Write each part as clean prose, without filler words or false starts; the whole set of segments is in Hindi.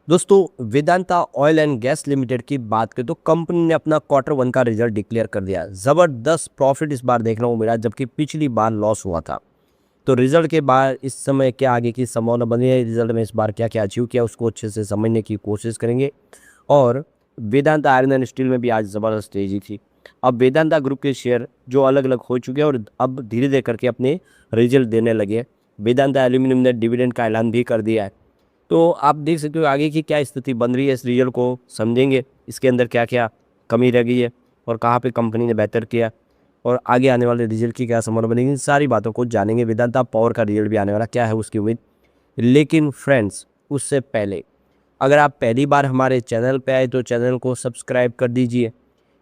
दोस्तों, Vedanta oil and gas limited की बात करें तो कंपनी ने अपना क्वार्टर वन का रिजल्ट डिक्लेयर कर दिया। जबरदस्त प्रॉफिट इस बार देखने को मिला, जबकि पिछली बार लॉस हुआ था। तो रिजल्ट के बाद इस समय क्या आगे की संभावना बनी है, रिजल्ट में इस बार क्या क्या अचीव किया, उसको अच्छे से समझने की कोशिश करेंगे। और वेदांता आयरन एंड स्टील में भी आज ज़बरदस्त तेजी थी। अब वेदांता ग्रुप के शेयर जो अलग अलग हो चुके हैं और अब धीरे धीरे करके अपने रिजल्ट देने लगे। वेदांता एल्यूमिनियम ने डिविडेंड का ऐलान भी कर दिया है। तो आप देख सकते हो आगे की क्या स्थिति बन रही है, इस रिजल्ट को समझेंगे, इसके अंदर क्या क्या कमी रह गई है और कहाँ पे कंपनी ने बेहतर किया और आगे आने वाले रिजल्ट की क्या संभावना बनेगी, इन सारी बातों को जानेंगे। वेदांता पावर का रिजल्ट भी आने वाला, क्या है उसकी उम्मीद। लेकिन फ्रेंड्स, उससे पहले अगर आप पहली बार हमारे चैनल पे आए तो चैनल को सब्सक्राइब कर दीजिए,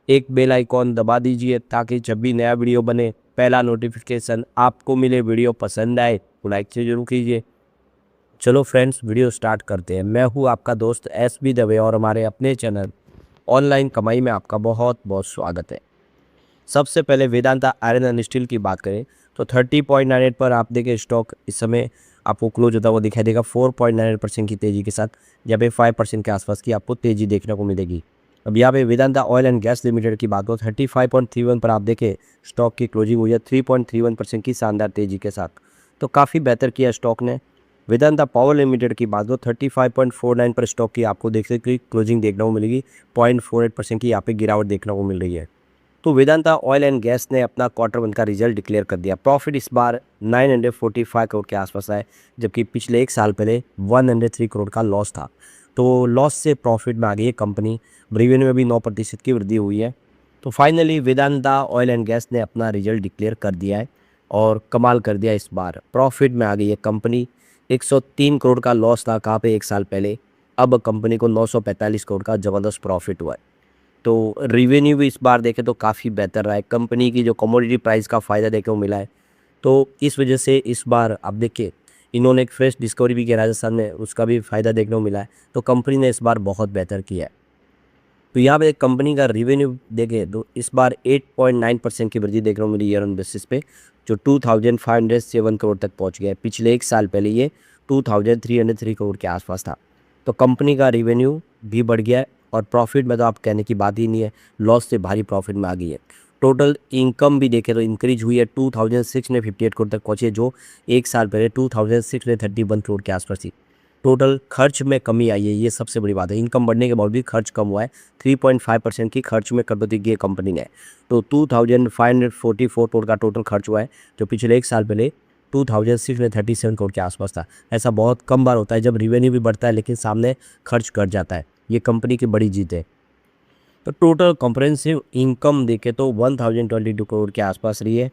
एक बेल आइकॉन दबा दीजिए ताकि जब भी नया वीडियो बने पहला नोटिफिकेशन आपको मिले। वीडियो पसंद आए तो लाइक से जरूर कीजिए। चलो फ्रेंड्स, वीडियो स्टार्ट करते हैं। मैं हूँ आपका दोस्त SB दवे और हमारे अपने चैनल ऑनलाइन कमाई में आपका बहुत बहुत स्वागत है। सबसे पहले वेदांता आयरन एंड स्टील की बात करें तो 30.98 पर आप देखें स्टॉक इस समय आपको क्लोज होता हुआ दिखाई देगा 4.98% की तेज़ी के साथ। यहाँ पे 5% के आसपास की आपको तेज़ी देखने को मिलेगी। अब यहाँ पे Vedanta oil and gas limited की बात हो 35.31 पर आप देखें स्टॉक की क्लोजिंग हुई है 3.31% की शानदार तेज़ी के साथ। तो काफ़ी बेहतर किया स्टॉक ने। वेदांता पावर लिमिटेड की बात हो 35.49 पर स्टॉक की आपको देख सकते हैं क्लोजिंग देखने को मिलेगी। 0.48% की यहाँ पे गिरावट देखने को मिल रही है। तो वेदांता ऑयल एंड गैस ने अपना क्वार्टर वन का रिजल्ट डिक्लेयर कर दिया। प्रॉफिट इस बार 945 करोड़ के आसपास आए, जबकि पिछले एक साल पहले 103 करोड़ का लॉस था। तो लॉस से प्रॉफिट में आ गई है कंपनी। रेवेन्यू में भी 9% की वृद्धि हुई है। तो finally Vedanta oil and gas ने अपना रिजल्ट डिक्लेयर कर दिया है और कमाल कर दिया। इस बार प्रॉफिट में आ गई है कंपनी। 103 करोड़ का लॉस था कहाँ पे एक साल पहले, अब कंपनी को 945 करोड़ का ज़बरदस्त प्रॉफिट हुआ है। तो रेवेन्यू भी इस बार देखें तो काफ़ी बेहतर रहा है। कंपनी की जो कमोडिटी प्राइस का फ़ायदा देखने को मिला है, तो इस वजह से इस बार आप देखिए इन्होंने एक फ्रेश डिस्कवरी भी किया राजस्थान में, उसका भी फ़ायदा देखने को मिला है। तो कंपनी ने इस बार बहुत बेहतर किया है। तो यहाँ पे कंपनी का रेवेन्यू देखें तो इस बार 8.9% की वृद्धि देखने को मिली ईयर ऑन बेसिस पे, जो 2507 करोड़ तक पहुँच गया है। पिछले एक साल पहले ये 2303 करोड़ के आसपास था। तो कंपनी का रेवेन्यू भी बढ़ गया है और प्रॉफिट में तो आप कहने की बात ही नहीं है, लॉस से भारी प्रॉफिट में आ गई है। टोटल इनकम भी देखें तो इंक्रीज हुई है, 2658 करोड़ तक पहुँची है, जो एक साल पहले 2631 करोड़ के आसपास थी। टोटल खर्च में कमी आई है, ये सबसे बड़ी बात है। इनकम बढ़ने के बाद भी खर्च कम हुआ है। 3.5% की खर्च में कटौती की है कंपनी ने। तो 2544 करोड़ का टोटल खर्च हुआ है, जो पिछले एक साल पहले 2637 करोड़ के आसपास था। ऐसा बहुत कम बार होता है जब रिवेन्यू भी बढ़ता है लेकिन सामने खर्च घट जाता है। ये कंपनी की बड़ी जीत है। तो टोटल कॉम्प्रहेंसिव इनकम देखे तो 1022 करोड़ के आसपास रही है,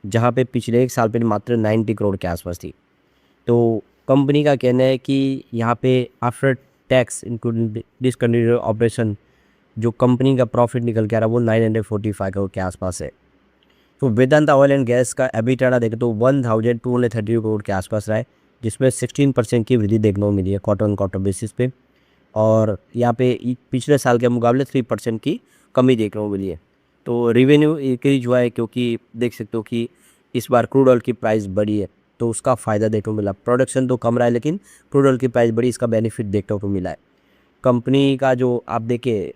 जहाँ पे पिछले एक साल पहले मात्र 90 करोड़ के आसपास थी। तो कंपनी का कहना है कि यहाँ पे after tax including discontinued operation जो कंपनी का प्रॉफिट निकल के आ रहा है वो 945 करोड़ के आसपास है। तो वेदांता ऑयल एंड गैस का एबिटाडा देखें तो 1230 करोड़ के आसपास रहा है, जिसमें 16% की वृद्धि देखने को मिली है क्वार्टर ऑन क्वार्टर बेसिस पे। और यहाँ पे पिछले साल के मुकाबले 3% की कमी देखने को मिली है। तो रेवेन्यू इंक्रीज हुआ है क्योंकि देख सकते हो कि इस बार क्रूड ऑयल की प्राइस बढ़ी है, तो उसका फ़ायदा देखने को मिला। प्रोडक्शन तो कम रहा है लेकिन क्रूड ऑयल की प्राइस बढ़ी, इसका बेनिफिट देखने को मिला है। कंपनी का जो आप देखें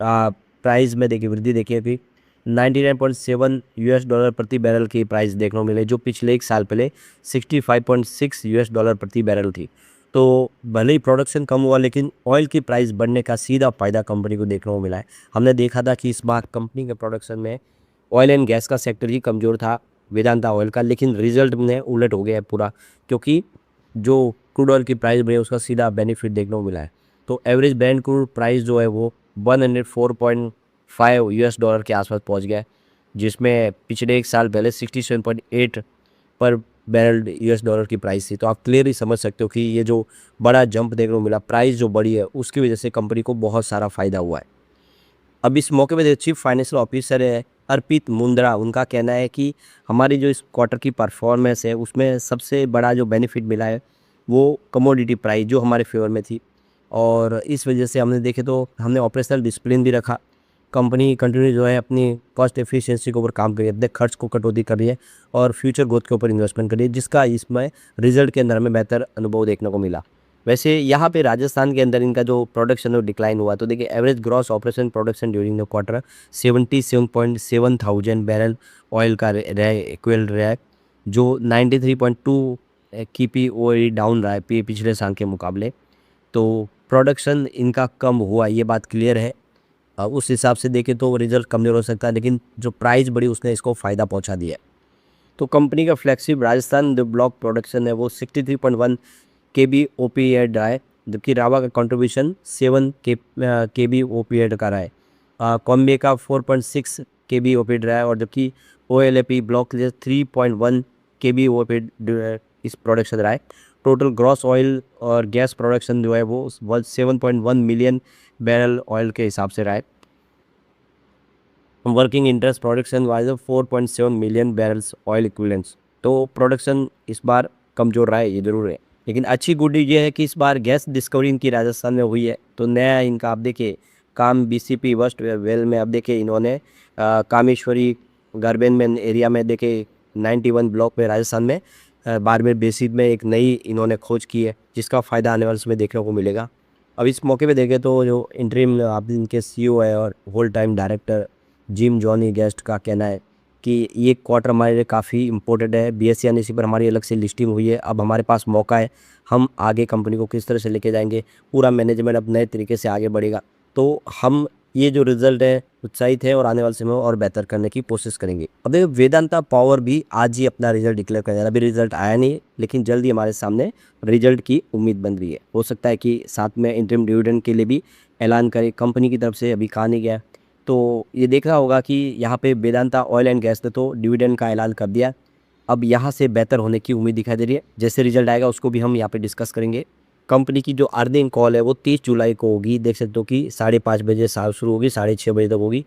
प्राइस में देखिए वृद्धि देखिए अभी 99.7 US डॉलर प्रति बैरल की प्राइस देखने को मिले, जो पिछले एक साल पहले 65.6 US डॉलर प्रति बैरल थी। तो भले ही प्रोडक्शन कम हुआ लेकिन ऑयल की प्राइस बढ़ने का सीधा फायदा कंपनी को देखने को मिला है। हमने देखा था कि इस बार कंपनी के प्रोडक्शन में ऑयल एंड गैस का सेक्टर ही कमज़ोर था वेदांता ऑयल का, लेकिन रिजल्ट में उलट हो गया है पूरा, क्योंकि जो क्रूड ऑयल की प्राइस बढ़ी उसका सीधा बेनिफिट देखने को मिला है। तो एवरेज ब्रेंट क्रूड प्राइस जो है वो 104.5 US डॉलर के आसपास पहुंच गया है, जिसमें पिछले एक साल पहले 67.8 पर बैरल US डॉलर की प्राइस थी। तो आप क्लियरली समझ सकते हो कि ये जो बड़ा जंप देखने को मिला, प्राइस जो बढ़ी है उसकी वजह से कंपनी को बहुत सारा फ़ायदा हुआ है। अब इस मौके पे चीफ फाइनेंशियल ऑफिसर है अर्पित मुंद्रा, उनका कहना है कि हमारी जो इस क्वार्टर की परफॉर्मेंस है उसमें सबसे बड़ा जो बेनिफिट मिला है वो कमोडिटी प्राइस जो हमारे फेवर में थी, और इस वजह से हमने देखे तो हमने ऑपरेशनल डिसिप्लिन भी रखा। कंपनी कंटिन्यू जो है अपनी कॉस्ट एफिशिएंसी के ऊपर काम कर रही है, अपने खर्च को कटौती कर रही है और फ्यूचर ग्रोथ के ऊपर इन्वेस्टमेंट कर रही है, जिसका इसमें रिजल्ट के अंदर हमें बेहतर अनुभव देखने को मिला। वैसे यहाँ पे राजस्थान के अंदर इनका जो प्रोडक्शन है वो डिक्लाइन हुआ, तो देखिए average gross operation production during the quarter 77.7 thousand barrel oil का इक्वल रहा है, जो 93.2 की पी ओ डाउन रहा है पिछले साल के मुकाबले। तो प्रोडक्शन इनका कम हुआ, ये बात क्लियर है। उस हिसाब से देखें तो रिजल्ट कमज़ोर हो सकता है, लेकिन जो प्राइस बढ़ी उसने इसको फ़ायदा पहुंचा दिया। तो कंपनी का फ्लैगशिप राजस्थान जो ब्लॉक प्रोडक्शन है वो 63.1 के बी ओ पी एड रहा है, जबकि रावा का कंट्रीब्यूशन 7 के बी ओ पी एड का रहा है। कॉम्बे का 4.6 के बी ओ पी एड रहा है, और जबकि O L A P block 3.1 के बी ओ पी एड इस प्रोडक्शन रहा है। टोटल ग्रॉस ऑयल और गैस प्रोडक्शन जो है वो 7.1 मिलियन बैरल ऑयल के हिसाब से रहा है। Working interest production wise 4.7 million barrels oil equivalents. तो प्रोडक्शन इस बार कमज़ोर रहा है, ये ज़रूर है, लेकिन अच्छी गुड न्यूज़ ये है कि इस बार गैस डिस्कवरी इनकी राजस्थान में हुई है। तो नया इनका आप देखिए काम बीसीपी वेस्ट वेल में, अब देखिए इन्होंने कामेश्वरी गार्बेन में एरिया में देखिए 91 ब्लॉक में राजस्थान में बारमेर बेसिन में एक नई इन्होंने खोज की है, जिसका फ़ायदा आने वाले समय देखने को मिलेगा। अब इस मौके पे देखें तो जो इंटरिम आप इनके सीईओ है और whole time director Jim Johnny Guest का कहना है कि ये क्वार्टर हमारे लिए काफ़ी इंपॉर्टेंट है। बीएसई एनएसई पर हमारी अलग से लिस्टिंग हुई है, अब हमारे पास मौका है, हम आगे कंपनी को किस तरह से लेके जाएंगे, पूरा मैनेजमेंट अब नए तरीके से आगे बढ़ेगा। तो हम ये जो रिजल्ट है उत्साहित है और आने वाले समय में और बेहतर करने की कोशिश करेंगे। अब देखो वेदांता पावर भी आज ही अपना रिजल्ट डिक्लेयर कर दिया, अभी रिजल्ट आया नहीं, लेकिन जल्दी हमारे सामने रिजल्ट की उम्मीद बन रही है। हो सकता है कि साथ में इंटरिम डिविडेंड के लिए भी ऐलान करे, कंपनी की तरफ से अभी कहा नहीं गया। तो ये देखना होगा कि यहाँ पे वेदांता ऑयल एंड गैस ने तो डिविडेंड का ऐलान कर दिया, अब यहाँ से बेहतर होने की उम्मीद दिखाई दे रही है। जैसे रिजल्ट आएगा उसको भी हम यहाँ पे डिस्कस करेंगे। कंपनी की जो अर्निंग कॉल है वो 30 जुलाई को होगी, देख सकते हो कि 5:30 बजे साल शुरू होगी, 6:30 बजे तक होगी,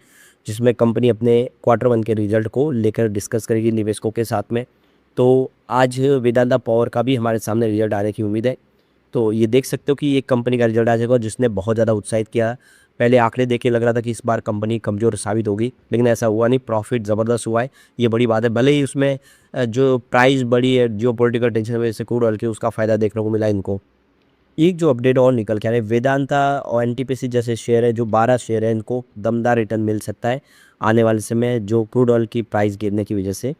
जिसमें कंपनी अपने क्वार्टर 1 के रिजल्ट को लेकर डिस्कस करेगी निवेशकों के साथ में। तो आज वेदांता पावर का भी हमारे सामने रिजल्ट आने की उम्मीद है। तो ये देख सकते हो कि ये कंपनी का रिजल्ट आ जाएगा जिसने बहुत ज़्यादा उत्साहित किया। पहले आंकड़े देख के लग रहा था कि इस बार कंपनी कमज़ोर साबित होगी, लेकिन ऐसा हुआ नहीं, प्रॉफिट ज़बरदस्त हुआ है, ये बड़ी बात है। भले ही उसमें जो प्राइस बढ़ी है जियोपॉलिटिकल टेंशन की वजह से क्रूड ऑयल की, उसका फ़ायदा देखने को मिला इनको। एक जो अपडेट और निकल के आ रहा है, वेदांता और एनटीपीसी जैसे शेयर है, जो 12 शेयर है, इनको दमदार रिटर्न मिल सकता है आने वाले समय जो क्रूड ऑयल की प्राइस गिरने की वजह से।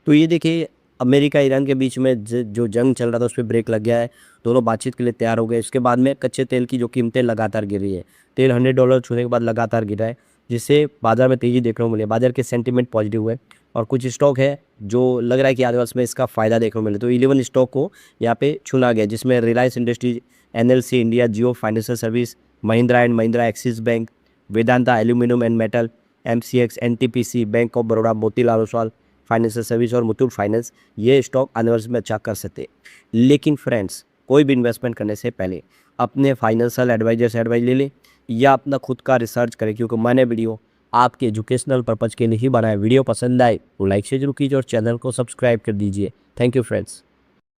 तो ये देखिए अमेरिका ईरान के बीच में जो जंग चल रहा था उस पर ब्रेक लग गया है, दोनों बातचीत के लिए तैयार हो गए। इसके बाद में कच्चे तेल की जो कीमतें लगातार गिर रही है, तेल $100 छूने के बाद लगातार गिरा है, जिससे बाजार में तेज़ी देखने को मिली है, बाजार के सेंटीमेंट पॉजिटिव हुए, और कुछ स्टॉक है जो लग रहा है कि आने वाले समय इसका फ़ायदा देखने को मिले। तो 11 स्टॉक को यहाँ पे चुना गया, जिसमें Reliance industries, NLC India, Jio financial service, Mahindra and Mahindra, axis bank, Vedanta aluminium and metal, MCX, NTPC, bank of Baroda, Motilal Oswal financial service और मुथूट फाइनेंस, ये स्टॉक आने वाले समय अच्छा कर सकते। लेकिन फ्रेंड्स, कोई भी इन्वेस्टमेंट करने से पहले अपने फाइनेंशियल एडवाइजर से एडवाइस ले लें या अपना खुद का रिसर्च करें, क्योंकि मैंने वीडियो आपके एजुकेशनल पर्पज़ के लिए ही बनाया। वीडियो पसंद आए तो लाइक से जरूर कीजिए और चैनल को सब्सक्राइब कर दीजिए। Thank you friends.